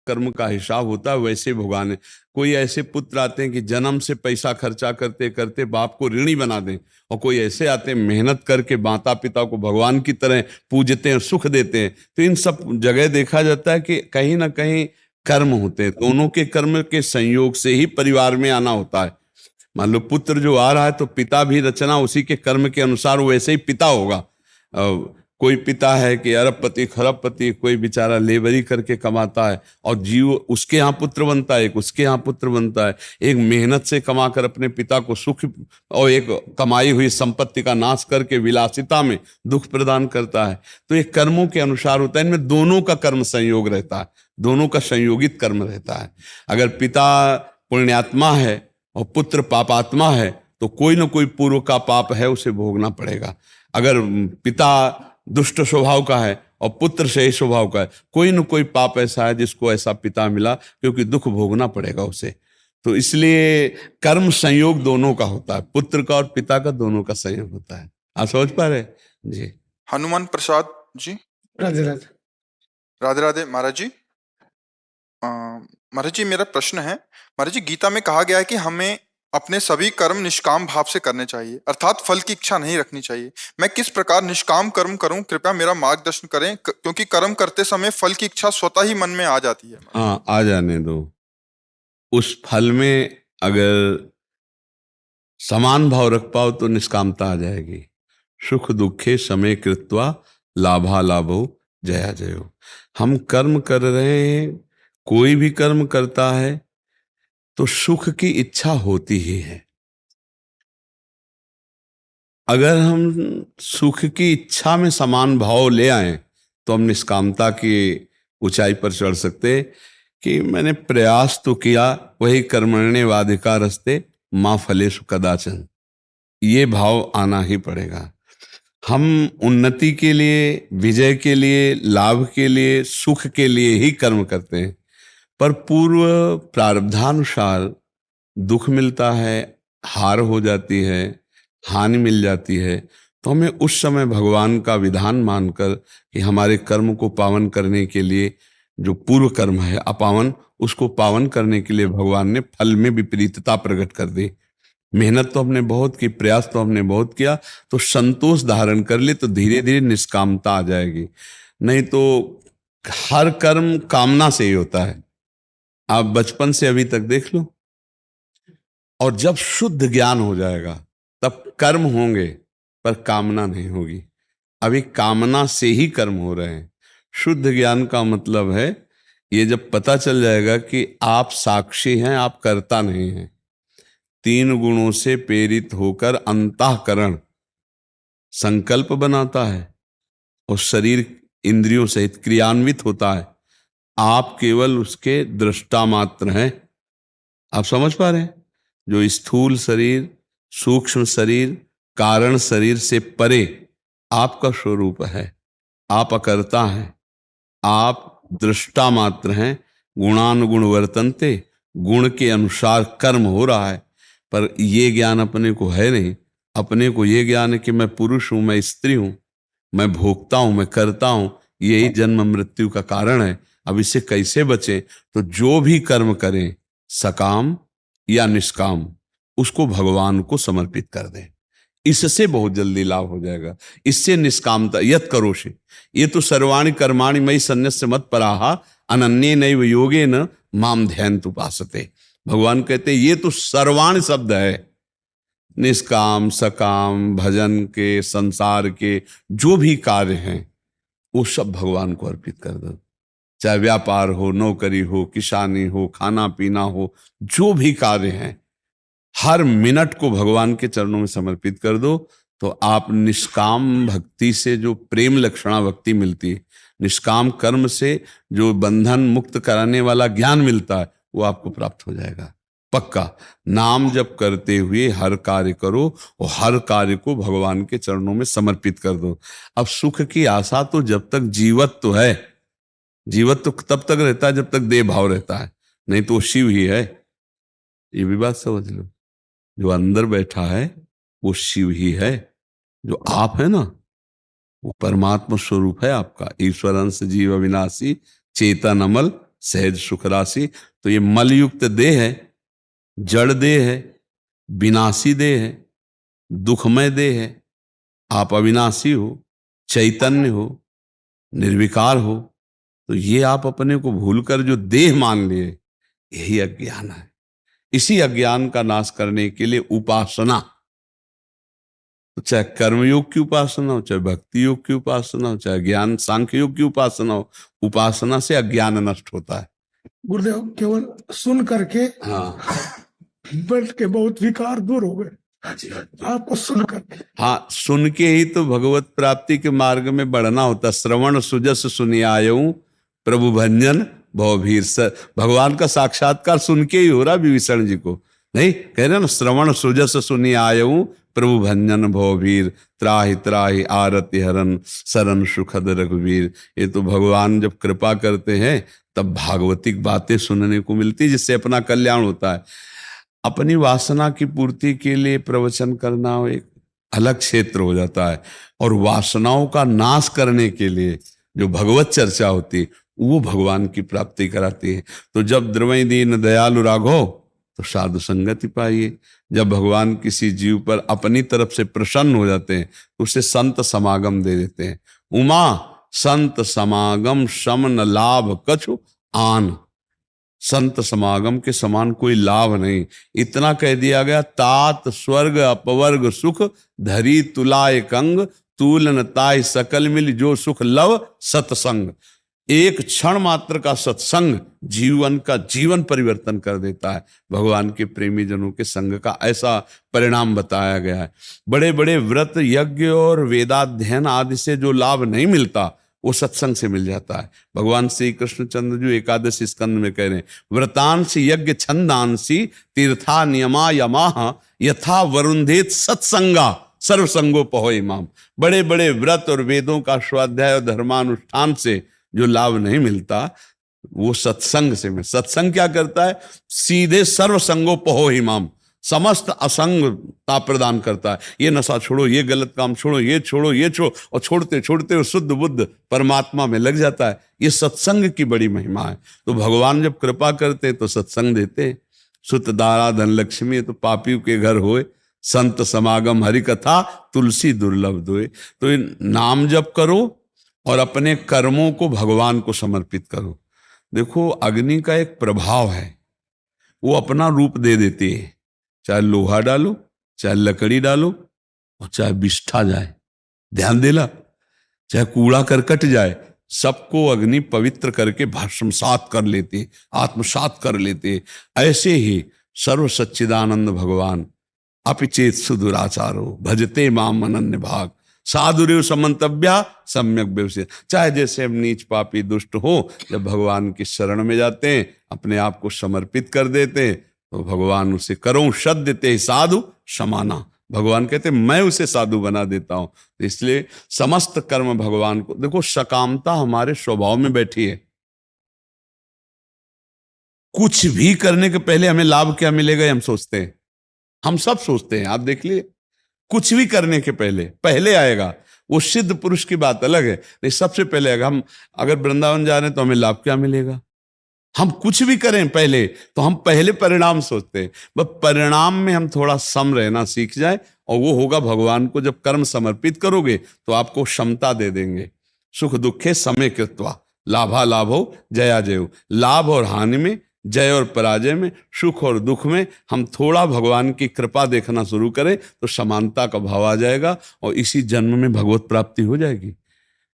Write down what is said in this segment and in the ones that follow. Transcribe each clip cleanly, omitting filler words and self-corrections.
कर्म का हिसाब होता है वैसे भुगतान। कोई ऐसे पुत्र आते हैं कि जन्म से पैसा खर्चा करते करते बाप को ऋणी बना दें, और कोई ऐसे आते हैं मेहनत करके माता पिता को भगवान की तरह पूजते हैं, सुख देते हैं। तो इन सब जगह देखा जाता है कि कहीं ना कहीं कर्म होते हैं, दोनों के कर्म के संयोग से ही परिवार में आना होता है। मान लो पुत्र जो आ रहा है तो पिता भी रचना उसी के कर्म के अनुसार वैसे ही पिता होगा। कोई पिता है कि अरबपति खरबपति, कोई बेचारा लेबरी करके कमाता है और जीव उसके यहाँ पुत्र बनता है, एक उसके यहाँ पुत्र बनता है। एक मेहनत से कमाकर अपने पिता को सुख और एक कमाई हुई संपत्ति का नाश करके विलासिता में दुख प्रदान करता है। तो ये कर्मों के अनुसार होता है, इनमें दोनों का कर्म संयोग रहता है, दोनों का संयोगित कर्म रहता है। अगर पिता पुण्यात्मा है और पुत्र पापात्मा है तो कोई ना कोई पूर्व का पाप है उसे भोगना पड़ेगा। अगर पिता दुष्ट स्वभाव का है और पुत्र सही स्वभाव का है, कोई न कोई पाप ऐसा है जिसको ऐसा पिता मिला, क्योंकि दुख भोगना पड़ेगा उसे। तो इसलिए कर्म संयोग दोनों का होता है, पुत्र का और पिता का दोनों का संयोग होता है। आप समझ पा रहे जी? हनुमान प्रसाद जी। राधे राधे। राधे राधे महाराज जी। महाराज जी मेरा प्रश्न है, महाराज जी गीता में कहा गया है कि हमें अपने सभी कर्म निष्काम भाव से करने चाहिए, अर्थात फल की इच्छा नहीं रखनी चाहिए। मैं किस प्रकार निष्काम कर्म करूं, कृपया मेरा मार्गदर्शन करें, क्योंकि कर्म करते समय फल की इच्छा स्वतः ही मन में आ जाती है। हाँ, आ जाने दो। उस फल में अगर समान भाव रख पाओ तो निष्कामता आ जाएगी। सुख दुखे समय कृत्वा लाभा लाभो जया जयो। हम कर्म कर रहे हैं, कोई भी कर्म करता है तो सुख की इच्छा होती ही है। अगर हम सुख की इच्छा में समान भाव ले आए तो हम निष्कामता की ऊंचाई पर चढ़ सकते कि मैंने प्रयास तो किया, वही कर्मण्येवाधिकारस्ते मां फलेषु कदाचन, ये भाव आना ही पड़ेगा। हम उन्नति के लिए, विजय के लिए, लाभ के लिए, सुख के लिए ही कर्म करते हैं, पर पूर्व प्रारब्धानुसार दुख मिलता है, हार हो जाती है, हानि मिल जाती है, तो हमें उस समय भगवान का विधान मानकर कि हमारे कर्म को पावन करने के लिए जो पूर्व कर्म है अपावन, उसको पावन करने के लिए भगवान ने फल में विपरीतता प्रकट कर दी। मेहनत तो हमने बहुत की, प्रयास तो हमने बहुत किया, तो संतोष धारण कर ले तो धीरे धीरे निष्कामता आ जाएगी। नहीं तो हर कर्म कामना से ही होता है। आप बचपन से अभी तक देख लो, और जब शुद्ध ज्ञान हो जाएगा तब कर्म होंगे पर कामना नहीं होगी। अभी कामना से ही कर्म हो रहे हैं। शुद्ध ज्ञान का मतलब है ये जब पता चल जाएगा कि आप साक्षी हैं, आप कर्ता नहीं हैं। तीन गुणों से प्रेरित होकर अंतःकरण संकल्प बनाता है और शरीर इंद्रियों सहित क्रियान्वित होता है। आप केवल उसके दृष्टा मात्र हैं। आप समझ पा रहे हैं? जो स्थूल शरीर, सूक्ष्म शरीर, कारण शरीर से परे आपका स्वरूप है। आप अकर्ता हैं, आप दृष्टा मात्र हैं। गुणानुगुण वर्तन्ते, गुण के अनुसार कर्म हो रहा है, पर ये ज्ञान अपने को है नहीं। अपने को ये ज्ञान है कि मैं पुरुष हूं, मैं स्त्री हूं, मैं भोगता हूं, मैं करता हूं, यही जन्म मृत्यु का कारण है। अब इससे कैसे बचें? तो जो भी कर्म करें, सकाम या निष्काम, उसको भगवान को समर्पित कर दें। इससे बहुत जल्दी लाभ हो जाएगा। इससे निष्कामता, यत करोषि, ये तो सर्वाणि कर्माणि मयि सन्न्यस्य मत्पराः अनन्ये नैव योगेन माम ध्यायन्तु उपासते। भगवान कहते हैं ये तो सर्वाणि शब्द है। निष्काम, सकाम, भजन के, संसार के जो भी कार्य हैं वो सब भगवान को अर्पित कर दो। चाहे व्यापार हो, नौकरी हो, किसानी हो, खाना पीना हो, जो भी कार्य हैं हर मिनट को भगवान के चरणों में समर्पित कर दो। तो आप निष्काम भक्ति से जो प्रेम लक्षणा भक्ति मिलती है, निष्काम कर्म से जो बंधन मुक्त कराने वाला ज्ञान मिलता है, वो आपको प्राप्त हो जाएगा पक्का। नाम जप करते हुए हर कार्य करो और हर कार्य को भगवान के चरणों में समर्पित कर दो। अब सुख की आशा तो जब तक जीवत तो है, जीवत तो तब तक रहता है जब तक देह भाव रहता है, नहीं तो वो शिव ही है। ये भी बात समझ लो, जो अंदर बैठा है वो शिव ही है। जो आप है ना, वो परमात्मा स्वरूप है आपका। ईश्वर अंश जीव अविनाशी चेतन अमल सहज सुख राशि। तो ये मलयुक्त देह है, जड़ देह है, विनाशी देह है, दुखमय देह है। आप अविनाशी हो, चैतन्य हो, निर्विकार हो, तो ये आप अपने को भूलकर जो देह मान लिए, यही अज्ञान है। इसी अज्ञान का नाश करने के लिए उपासना, तो चाहे कर्मयोग की उपासना हो, चाहे भक्ति योग की उपासना हो, चाहे ज्ञान सांख्य योग की उपासना हो, उपासना से अज्ञान नष्ट होता है। गुरुदेव केवल सुन करके हाँ बैठ के बहुत विकार दूर हो गए, आपको सुन करके। हाँ, सुन के ही तो भगवत प्राप्ति के मार्ग में बढ़ना होता। श्रवण सुजस सुनियायऊ प्रभु भंजन भवभीर। भगवान का साक्षात्कार सुन के ही हो रहा विभीषण जी को, नहीं कह रहे ना, श्रवण सुजस सुनियायऊ प्रभु भंजन भवभीर, त्राहि त्राहि आरति हरन शरण सुखद रघुवीर। ये तो भगवान जब कृपा करते हैं तब भागवतिक बातें सुनने को मिलती, जिससे अपना कल्याण होता है। अपनी वासना की पूर्ति के लिए प्रवचन करना एक अलग क्षेत्र हो जाता है, और वासनाओं का नाश करने के लिए जो भगवत चर्चा होती है वो भगवान की प्राप्ति कराती है। तो जब द्रवई दीन दयालु राघो तो साधु संगति पाइए। जब भगवान किसी जीव पर अपनी तरफ से प्रसन्न हो जाते हैं तो उसे संत समागम दे देते हैं। उमा संत समागम समन लाभ कछु आन। संत समागम के समान कोई लाभ नहीं। इतना कह दिया गया, तात स्वर्ग अपवर्ग सुख धरी तुलाय कंग, तूलन ताय सकल मिल जो सुख लव सत्संग। एक क्षण मात्र का सत्संग जीवन का जीवन परिवर्तन कर देता है। भगवान के प्रेमी जनों के संग का ऐसा परिणाम बताया गया है। बड़े बड़े व्रत यज्ञ और वेदाध्ययन आदि से जो लाभ नहीं मिलता वो सत्संग से मिल जाता है। भगवान श्री कृष्णचंद्र जो एकादश स्कंद में कह रहे हैं, व्रतांसी यज्ञ छंदांसी तीर्था नियमा यमाह यथा वरुंधेत सत्संगा सर्वसंगोपहो इमाम। बड़े बड़े व्रत और वेदों का स्वाध्याय और धर्मानुष्ठान से जो लाभ नहीं मिलता वो सत्संग से में। सत्संग क्या करता है? सीधे सर्वसंगोपहो इमाम, समस्त असंगता प्रदान करता है। ये नशा छोड़ो, ये गलत काम छोड़ो, ये छोड़ो, ये छोड़ो, और छोड़ते छोड़ते वो शुद्ध बुद्ध परमात्मा में लग जाता है। ये सत्संग की बड़ी महिमा है। तो भगवान जब कृपा करते तो सत्संग देते। सुत दारा धन लक्ष्मी तो पापियों के घर होए, संत समागम हरि कथा तुलसी दुर्लभ दोए। तो ये नाम जप करो और अपने कर्मों को भगवान को समर्पित करो। देखो, अग्नि का एक प्रभाव है, वो अपना रूप दे देती है। चाहे लोहा डालो, चाहे लकड़ी डालो, और चाहे बिष्ठा जाए, ध्यान देला, चाहे कूड़ा करकट जाए, सबको अग्नि पवित्र करके भस्मसात कर लेते, आत्मसात कर लेते। ऐसे ही सर्व सच्चिदानंद भगवान अपिचेत सुदुराचारो भजते माम अनन्य भाग साधुरेव समंतव्या सम्यक व्यवसित। चाहे जैसे हम नीच पापी दुष्ट हो, जब भगवान की शरण में जाते हैं, अपने आप को समर्पित कर देते हैं, तो भगवान उसे करो सद्यते साधु समाना। भगवान कहते मैं उसे साधु बना देता हूं। तो इसलिए समस्त कर्म भगवान को। देखो, सकामता हमारे स्वभाव में बैठी है। कुछ भी करने के पहले हमें लाभ क्या मिलेगा हम सोचते हैं, हम सब सोचते हैं। आप देख लिए, कुछ भी करने के पहले आएगा। वो सिद्ध पुरुष की बात अलग है, नहीं सबसे पहले आएगा। हम अगर वृंदावन जा रहे हैं तो हमें लाभ क्या मिलेगा? हम कुछ भी करें पहले तो हम पहले परिणाम सोचते हैं। बस परिणाम में हम थोड़ा सम रहना सीख जाए, और वो होगा भगवान को जब कर्म समर्पित करोगे तो आपको क्षमता दे देंगे। सुख दुखे समय कृत्वा लाभा लाभो जया जयो। लाभ और हानि में, जय और पराजय में, सुख और दुख में हम थोड़ा भगवान की कृपा देखना शुरू करें तो समानता का भाव आ जाएगा, और इसी जन्म में भगवत प्राप्ति हो जाएगी।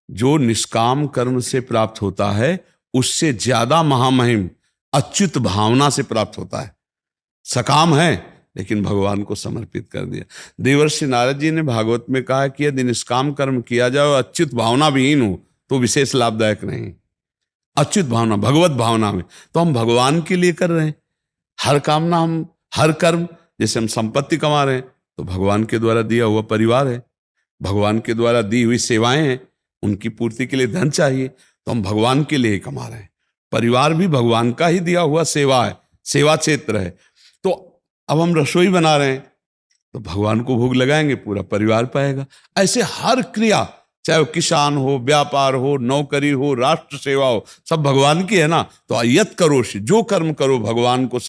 जो निष्काम कर्म से प्राप्त होता है उससे ज्यादा महामहिम अच्युत भावना से प्राप्त होता है। सकाम है लेकिन भगवान को समर्पित कर दिया। देवर्षि नारद जी ने भागवत में कहा कि यदि निष्काम कर्म किया जाए और अच्युत भावना विहीन हो तो विशेष लाभदायक नहीं। अच्युत भावना, भगवत भावना में तो हम भगवान के लिए कर रहे हैं। हर कामना, हम हर कर्म, जैसे हम संपत्ति कमा रहे हैं तो भगवान के द्वारा दिया हुआ परिवार है, भगवान के द्वारा दी हुई सेवाएं हैं, उनकी पूर्ति के लिए धन चाहिए तो हम भगवान के लिए ही कमा रहे हैं। परिवार भी भगवान का ही दिया हुआ सेवा है, सेवा क्षेत्र है। तो अब हम रसोई बना रहे हैं तो भगवान को भोग लगाएंगे, पूरा परिवार पाएगा। ऐसे हर क्रिया चाहे वो किसान हो, व्यापार हो, नौकरी हो, राष्ट्र सेवा हो, सब भगवान की है ना। तो यत करो, जो कर्म करो भगवान को